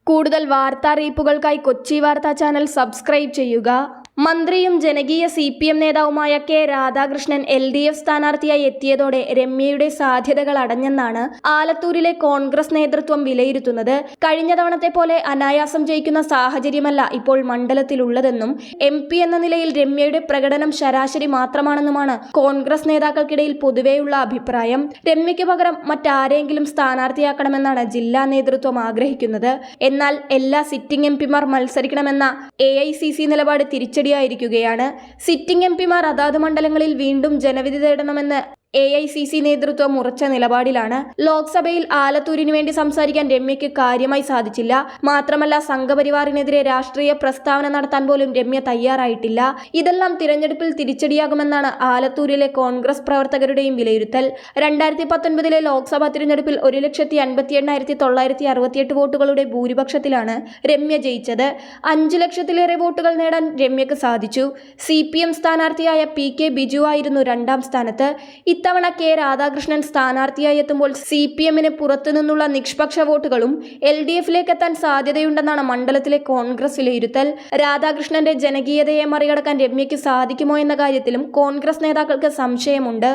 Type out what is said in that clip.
കൂടുതൽ വാർത്താറിയിപ്പുകൾക്കായി കൊച്ചി വാർത്താ channel subscribe ചെയ്യുക. മന്ത്രിയും ജനകീയ CPM നേതാവുമായ കെ രാധാകൃഷ്ണൻ LDF സ്ഥാനാർത്ഥിയായി എത്തിയതോടെ രമ്യയുടെ സാധ്യതകൾ അടഞ്ഞെന്നാണ് ആലത്തൂരിലെ കോൺഗ്രസ് നേതൃത്വം വിലയിരുത്തുന്നത്. കഴിഞ്ഞ തവണത്തെ പോലെ അനായാസം ജയിക്കുന്ന സാഹചര്യമല്ല ഇപ്പോൾ മണ്ഡലത്തിലുള്ളതെന്നും MP എന്ന നിലയിൽ രമ്യയുടെ പ്രകടനം ശരാശരി മാത്രമാണെന്നുമാണ് കോൺഗ്രസ് നേതാക്കൾക്കിടയിൽ പൊതുവെയുള്ള അഭിപ്രായം. രമ്യയ്ക്ക് പകരം മറ്റാരെങ്കിലും സ്ഥാനാർത്ഥിയാക്കണമെന്നാണ് ജില്ലാ നേതൃത്വം ആഗ്രഹിക്കുന്നത്. എന്നാൽ എല്ലാ സിറ്റിംഗ് MPമാർ മത്സരിക്കണമെന്ന AICC നിലപാട് തിരിച്ചടിയായിരിക്കുകയാണ്. സിറ്റിംഗ് MPമാർ അതാത് മണ്ഡലങ്ങളിൽ വീണ്ടും ജനവിധി തേടണമെന്ന് AICC നേതൃത്വം ഉറച്ച നിലപാടിലാണ്. ലോക്സഭയിൽ ആലത്തൂരിനു വേണ്ടി സംസാരിക്കാൻ രമ്യയ്ക്ക് കാര്യമായി സാധിച്ചില്ല. മാത്രമല്ല സംഘപരിവാറിനെതിരെ രാഷ്ട്രീയ പ്രസ്താവന നടത്താൻ പോലും രമ്യ തയ്യാറായിട്ടില്ല. ഇതെല്ലാം തിരഞ്ഞെടുപ്പിൽ തിരിച്ചടിയാകുമെന്നാണ് ആലത്തൂരിലെ കോൺഗ്രസ് പ്രവർത്തകരുടെയും വിലയിരുത്തൽ. 2019 ലോക്സഭാ തിരഞ്ഞെടുപ്പിൽ 1,58,968 വോട്ടുകളുടെ ഭൂരിപക്ഷത്തിലാണ് രമ്യ ജയിച്ചത്. 5 ലക്ഷത്തിലേറെ വോട്ടുകൾ നേടാൻ രമ്യക്ക് സാധിച്ചു. CPM സ്ഥാനാർത്ഥിയായ PK ബിജു ആയിരുന്നു 2ാം സ്ഥാനത്ത്. ഇത്തവണ കെ രാധാകൃഷ്ണൻ സ്ഥാനാർത്ഥിയായി എത്തുമ്പോൾ CPMന് പുറത്തുനിന്നുള്ള നിഷ്പക്ഷ വോട്ടുകളും LDFിലേക്ക് എത്താൻ സാധ്യതയുണ്ടെന്നാണ് മണ്ഡലത്തിലെ കോൺഗ്രസ് വിലയിരുത്തൽ. രാധാകൃഷ്ണന്റെ ജനകീയതയെ മറികടക്കാൻ രമ്യയ്ക്ക് സാധിക്കുമോ എന്ന കാര്യത്തിലും കോൺഗ്രസ് നേതാക്കൾക്ക് സംശയമുണ്ട്.